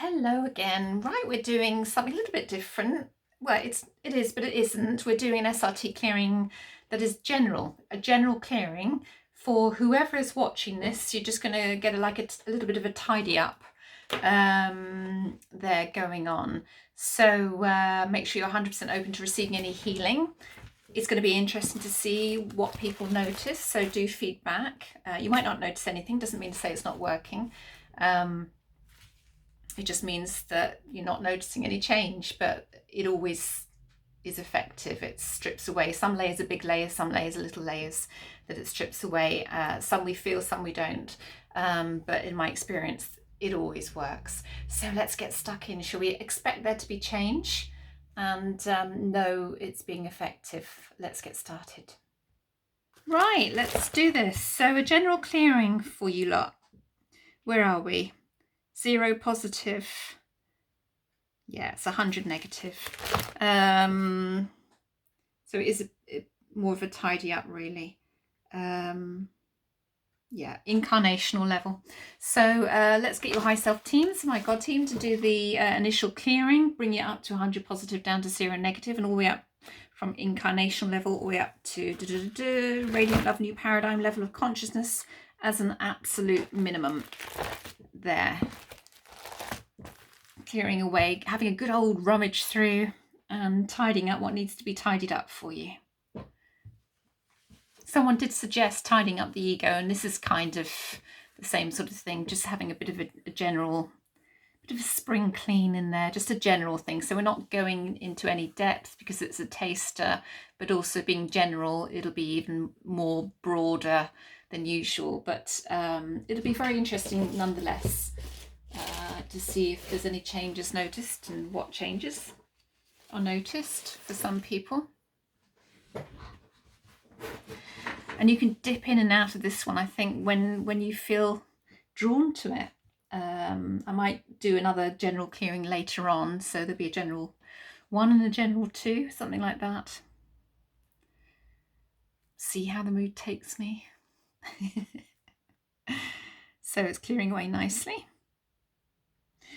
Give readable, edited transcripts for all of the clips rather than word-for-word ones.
Hello again. Right, we're doing something a little bit different. Well, it is, but it isn't. We're doing an SRT clearing that is a general clearing for whoever is watching this. You're just going to get a little bit of a tidy up there going on. So make sure you're 100% open to receiving any healing. It's going to be interesting to see what people notice, so do feedback. You might not notice anything, doesn't mean to say it's not working. It just means that you're not noticing any change, but it always is effective. It strips away. Some layers are big layers, some layers are little layers that it strips away. Some we feel, some we don't. But in my experience, it always works. So let's get stuck in. Shall we expect there to be change? And know it's being effective. Let's get started. Right, let's do this. So a general clearing for you lot. Where are we? 0 positive. Yeah, it's 100 negative. So it is more of a tidy up, really. Yeah, incarnational level. So let's get your high self teams, my God team, to do the initial clearing, bring you up to 100 positive, down to 0 negative, and all the way up from incarnational level all the way up to radiant love, new paradigm level of consciousness as an absolute minimum there. Clearing away, having a good old rummage through and tidying up what needs to be tidied up for you. Someone did suggest tidying up the ego, and this is kind of the same sort of thing, just having a bit of a general, bit of a spring clean in there, just a general thing. So we're not going into any depth because it's a taster, but also being general, it'll be even more broader than usual, but it'll be very interesting nonetheless to see if there's any changes noticed and what changes are noticed for some people. And you can dip in and out of this one, I think, when you feel drawn to it. I might do another general clearing later on, so there'll be a general 1 and a general 2, something like that. See how the mood takes me. So it's clearing away nicely.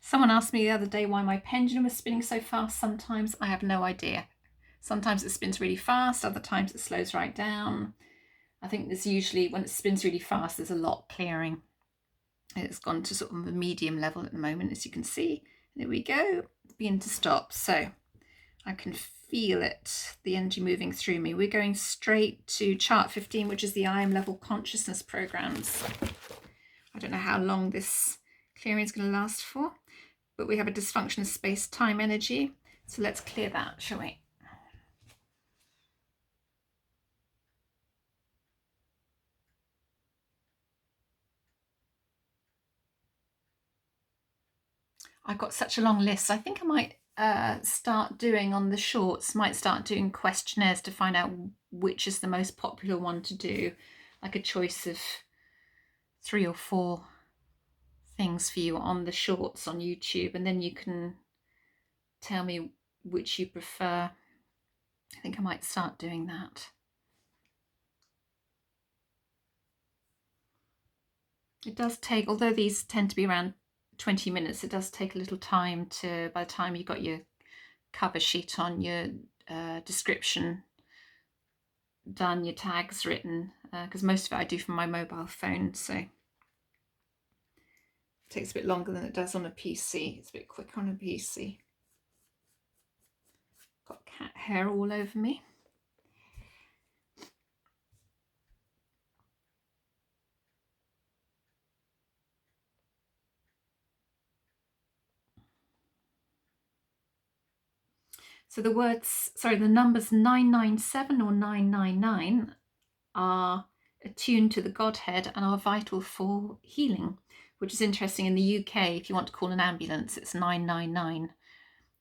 Someone asked me the other day why my pendulum was spinning so fast sometimes. I have no idea. Sometimes it spins really fast, other times it slows right down. I think there's usually, when it spins really fast, there's a lot clearing. It's gone to sort of a medium level at the moment, as you can see. There we go, begin to stop. So I can feel it, the energy moving through me. We're going straight to chart 15, which is the I am level consciousness programs. I don't know how long this clearing is going to last for, but we have a dysfunction of space-time energy. So let's clear that, shall we? I've got such a long list. I think I might start doing on the shorts, might start doing questionnaires to find out which is the most popular one to do, like a choice of 3 or 4 things for you on the shorts on YouTube, and then you can tell me which you prefer. I think I might start doing that. It does take, although these tend to be around 20 minutes, it does take a little time to, by the time you've got your cover sheet on, your description done, your tags written, because most of it I do from my mobile phone, so it takes a bit longer than it does on a PC. It's a bit quicker on a PC. Got cat hair all over me. So the the numbers 997 or 999 are attuned to the Godhead and are vital for healing, which is interesting. In the UK, if you want to call an ambulance, it's 999.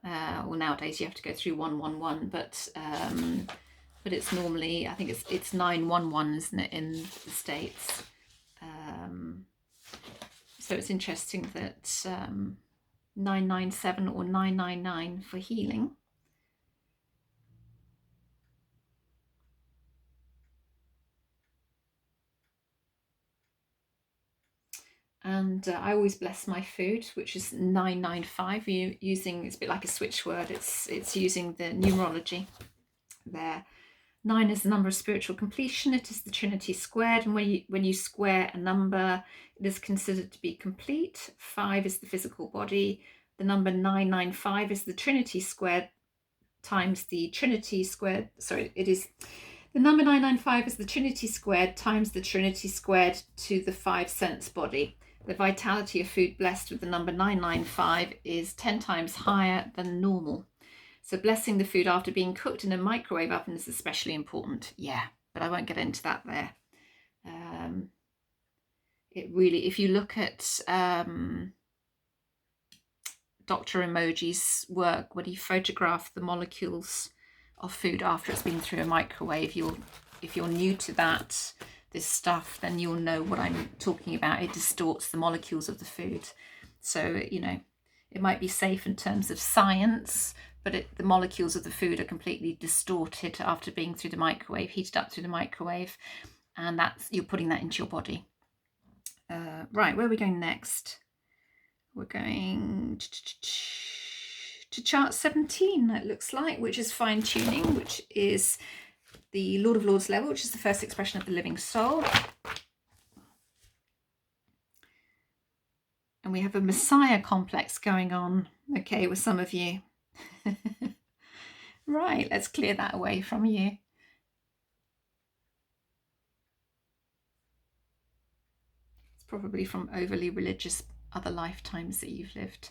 Well, nowadays you have to go through 111, but it's normally, I think it's 911, isn't it, in the States? So it's interesting that 997 or 999 for healing. And I always bless my food, which is 995. Using, it's a bit like a switch word. It's using the numerology there. 9 is the number of spiritual completion. It is the Trinity squared, and when you square a number, it is considered to be complete. 5 is the physical body. The number 995 is the Trinity squared times the Trinity squared. Sorry, it is the number 995 is the Trinity squared times the Trinity squared to the 5 sense body. The vitality of food blessed with the number 995 is 10 times higher than normal. So blessing the food after being cooked in a microwave oven is especially important. Yeah, but I won't get into that there. It really, if you look at Dr. Emoji's work, when he photographed the molecules of food after it's been through a microwave, if you're new to this stuff, then you'll know what I'm talking about. It distorts the molecules of the food. So, you know, it might be safe in terms of science, but the molecules of the food are completely distorted after being through the microwave, heated up through the microwave, and you're putting that into your body. Right, where are we going next? We're going to chart 17, it looks like, which is fine-tuning, which is the Lord of Lords level, which is the first expression of the living soul. And we have a Messiah complex going on, okay, with some of you. Right, let's clear that away from you. It's probably from overly religious other lifetimes that you've lived.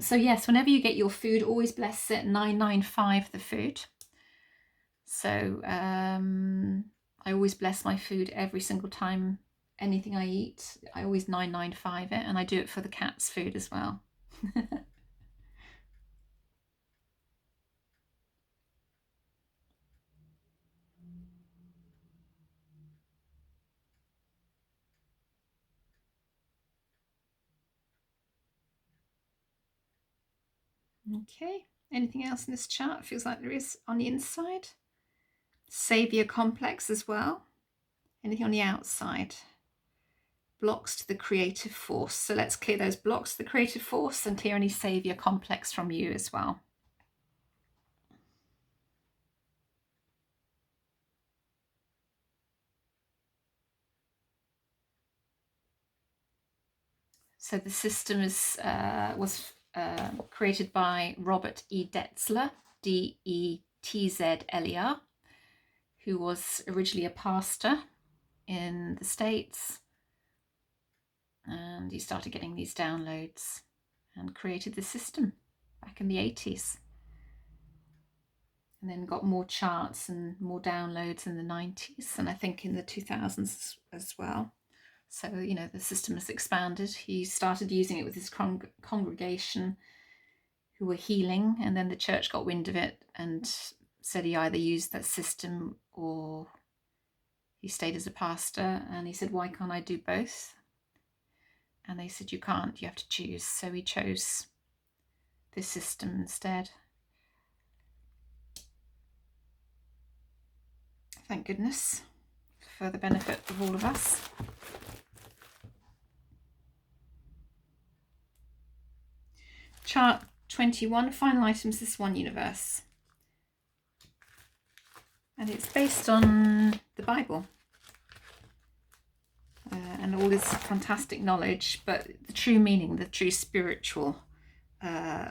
So yes, whenever you get your food, always bless it, 995 the food. So I always bless my food every single time, anything I eat, I always 995 it, and I do it for the cat's food as well. Okay, anything else in this chart? Feels like there is on the inside. Savior complex as well. Anything on the outside? Blocks to the creative force. So let's clear those blocks to the creative force and clear any savior complex from you as well. So the system was created by Robert E. Detzler, D-E-T-Z-L-E-R, who was originally a pastor in the States, and he started getting these downloads and created the system back in the 80s, and then got more charts and more downloads in the 90s, and I think in the 2000s as well. So, you know, the system has expanded. He started using it with his congregation who were healing, and then the church got wind of it and said he either used that system or he stayed as a pastor. And he said, why can't I do both? And they said, you can't, you have to choose. So he chose this system instead. Thank goodness, for the benefit of all of us. Chart 21, final items, this one universe. And it's based on the Bible and all this fantastic knowledge, but the true meaning, the true spiritual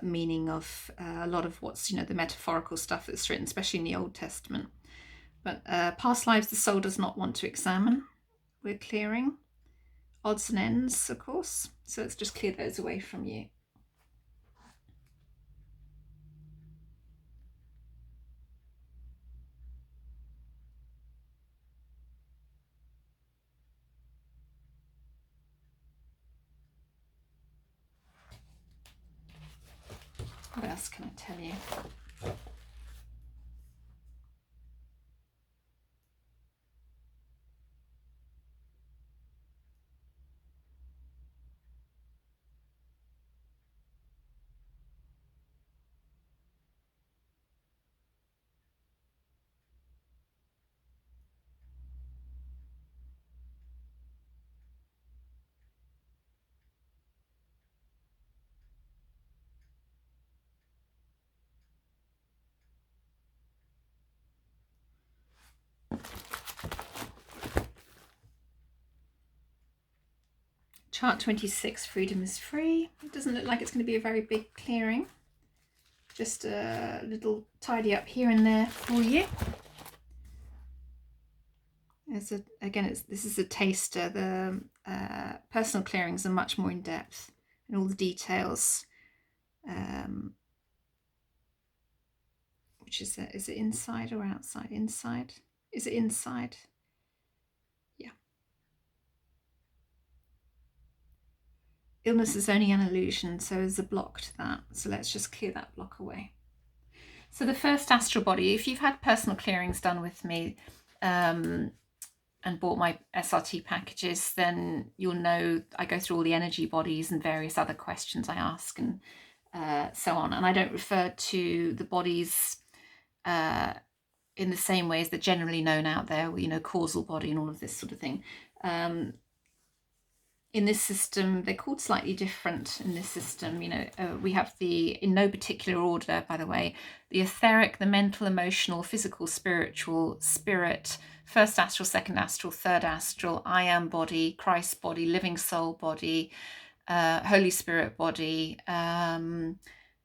meaning of a lot of what's, you know, the metaphorical stuff that's written, especially in the Old Testament. But past lives the soul does not want to examine. We're clearing. Odds and ends, of course. So let's just clear those away from you. What else can I tell you? Chart 26, freedom is free. It doesn't look like it's going to be a very big clearing. Just a little tidy up here and there for you. This is a taster. The personal clearings are much more in depth and all the details. Which is it? Is it inside or outside? Inside. Is it inside? Yeah. Illness is only an illusion, so there's a block to that. So let's just clear that block away. So the first astral body, if you've had personal clearings done with me and bought my SRT packages, then you'll know I go through all the energy bodies and various other questions I ask and so on. And I don't refer to the bodies in the same way as they're generally known out there, you know, causal body and all of this sort of thing. In this system, they're called slightly different in this system. You know, we have in no particular order, by the way, the etheric, the mental, emotional, physical, spiritual, spirit, first astral, second astral, third astral, I am body, Christ body, living soul body, Holy Spirit body. And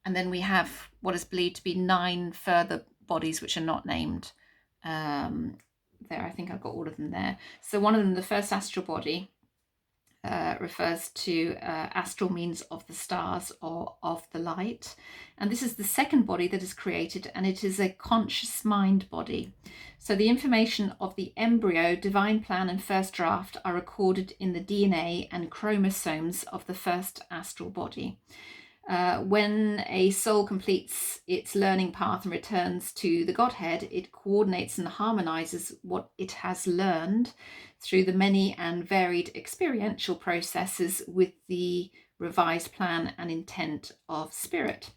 then we have what is believed to be 9 further bodies which are not named. There, I think I've got all of them there. So one of them, the first astral body, refers to astral means of the stars or of the light. And this is the second body that is created, and it is a conscious mind body. So the information of the embryo, divine plan and first draft are recorded in the DNA and chromosomes of the first astral body. When a soul completes its learning path and returns to the Godhead, it coordinates and harmonizes what it has learned through the many and varied experiential processes with the revised plan and intent of spirit.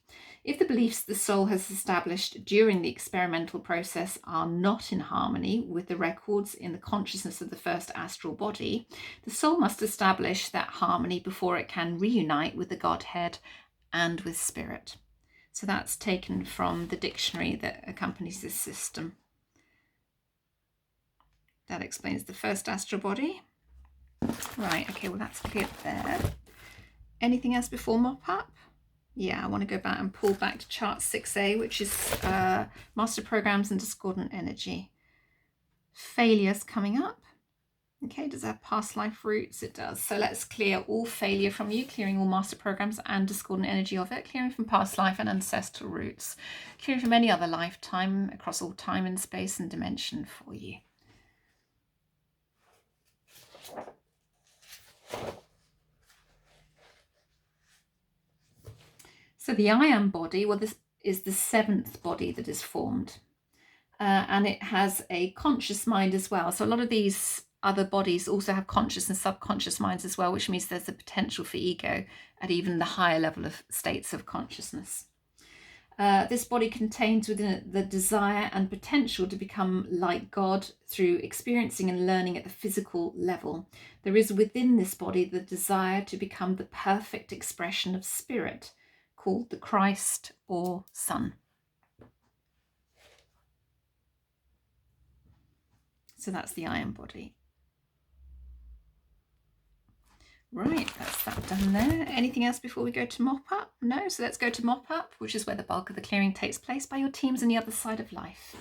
If the beliefs the soul has established during the experimental process are not in harmony with the records in the consciousness of the first astral body, the soul must establish that harmony before it can reunite with the Godhead and with spirit. So that's taken from the dictionary that accompanies this system. That explains the first astral body. Right, okay, well that's cleared there. Anything else before mop up? Yeah, I want to go back and pull back to chart 6A, which is master programs and discordant energy. Failures coming up. Okay, does that have past life roots? It does. So let's clear all failure from you, clearing all master programs and discordant energy of it, clearing from past life and ancestral roots, clearing from any other lifetime across all time and space and dimension for you. So the I am body, well, this is the 7th body that is formed. And it has a conscious mind as well. So a lot of these other bodies also have conscious and subconscious minds as well, which means there's a potential for ego at even the higher level of states of consciousness. This body contains within it the desire and potential to become like God through experiencing and learning at the physical level. There is within this body the desire to become the perfect expression of spirit, called the Christ or Son. So that's the I am body. Right, that's that done there. Anything else before we go to mop up? No, so let's go to mop up, which is where the bulk of the clearing takes place by your teams on the other side of life.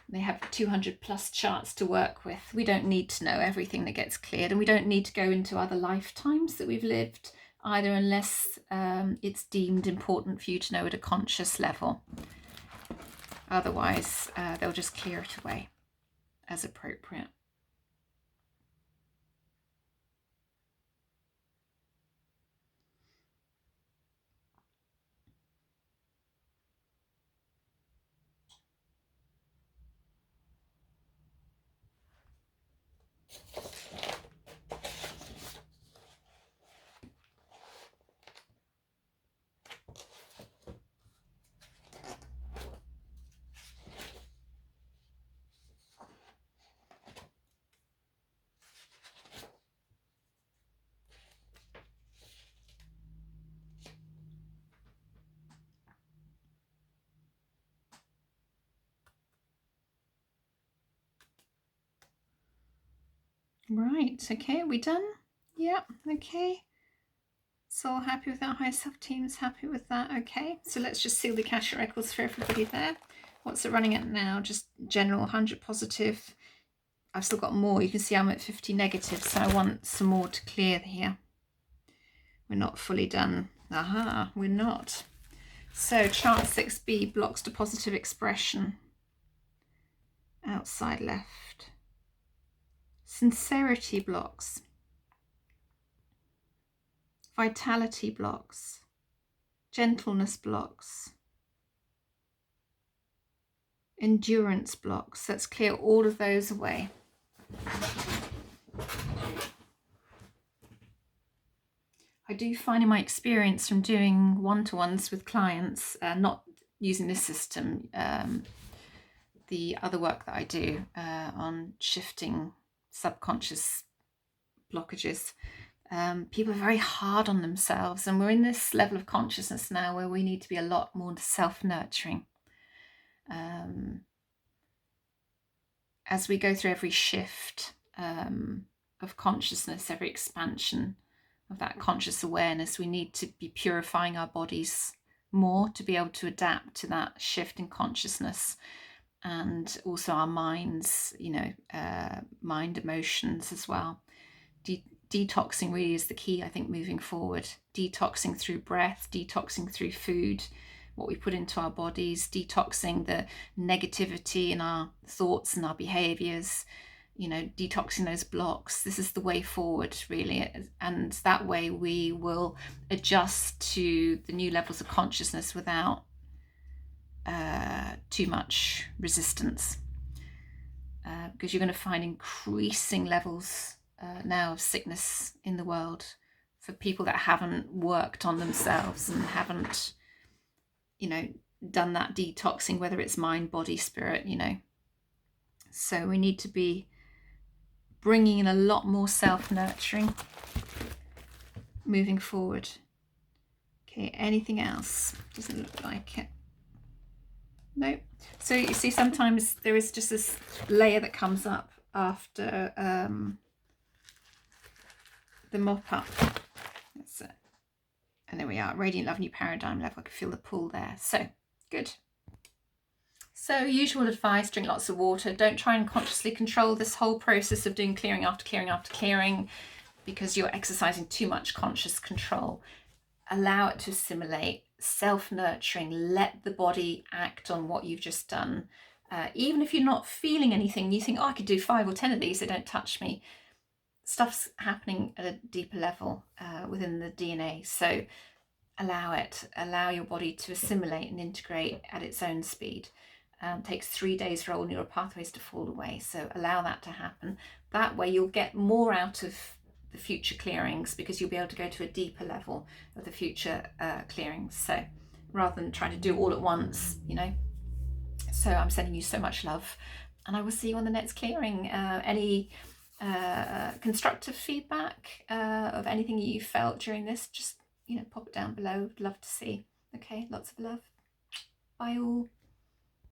They have 200 plus charts to work with. We don't need to know everything that gets cleared, and we don't need to go into other lifetimes that we've lived either, unless it's deemed important for you to know at a conscious level. Otherwise, they'll just clear it away as appropriate. Right, okay, are we done? Yeah, okay. So all happy with that? High self team's happy with that. Okay, so let's just seal the Akashic records for everybody there. What's it running at now? Just general 100 positive. I've still got more. You can see I'm at 50 negative, so I want some more to clear here. We're not fully done. Aha, we're not. So chart 6B, blocks to positive expression. Outside left. Sincerity blocks. Vitality blocks. Gentleness blocks. Endurance blocks. Let's clear all of those away. I do find in my experience from doing one-to-ones with clients, not using this system, the other work that I do on shifting subconscious blockages, people are very hard on themselves, and we're in this level of consciousness now where we need to be a lot more self-nurturing. As we go through every shift of consciousness, every expansion of that conscious awareness, we need to be purifying our bodies more to be able to adapt to that shift in consciousness, and also our minds, mind, emotions as well. Detoxing really is the key, I think, moving forward. Detoxing through breath, detoxing through food, what we put into our bodies, detoxing the negativity in our thoughts and our behaviors, detoxing those blocks. This is the way forward, really. And that way we will adjust to the new levels of consciousness without too much resistance. Because you're going to find increasing levels now of sickness in the world for people that haven't worked on themselves and haven't, done that detoxing, whether it's mind, body, spirit, So we need to be bringing in a lot more self-nurturing moving forward. Okay, anything else? Doesn't look like it. Nope. So you see, sometimes there is just this layer that comes up after the mop up. That's it. And there we are, radiant love, new paradigm level. I can feel the pull there. So good. So usual advice, drink lots of water. Don't try and consciously control this whole process of doing clearing after clearing after clearing, because you're exercising too much conscious control. Allow it to assimilate, self-nurturing, let the body act on what you've just done. Even if you're not feeling anything, you think, I could do 5 or 10 of these, they don't touch me. Stuff's happening at a deeper level within the DNA. So allow it, allow your body to assimilate and integrate at its own speed. Takes 3 days for all neural pathways to fall away. So allow that to happen. That way you'll get more out of the future clearings, because you'll be able to go to a deeper level of the future clearings. So rather than trying to do all at once, So I'm sending you so much love, and I will see you on the next clearing. Any constructive feedback of anything you felt during this, just pop it down below. Would love to see. Okay, lots of love. Bye all.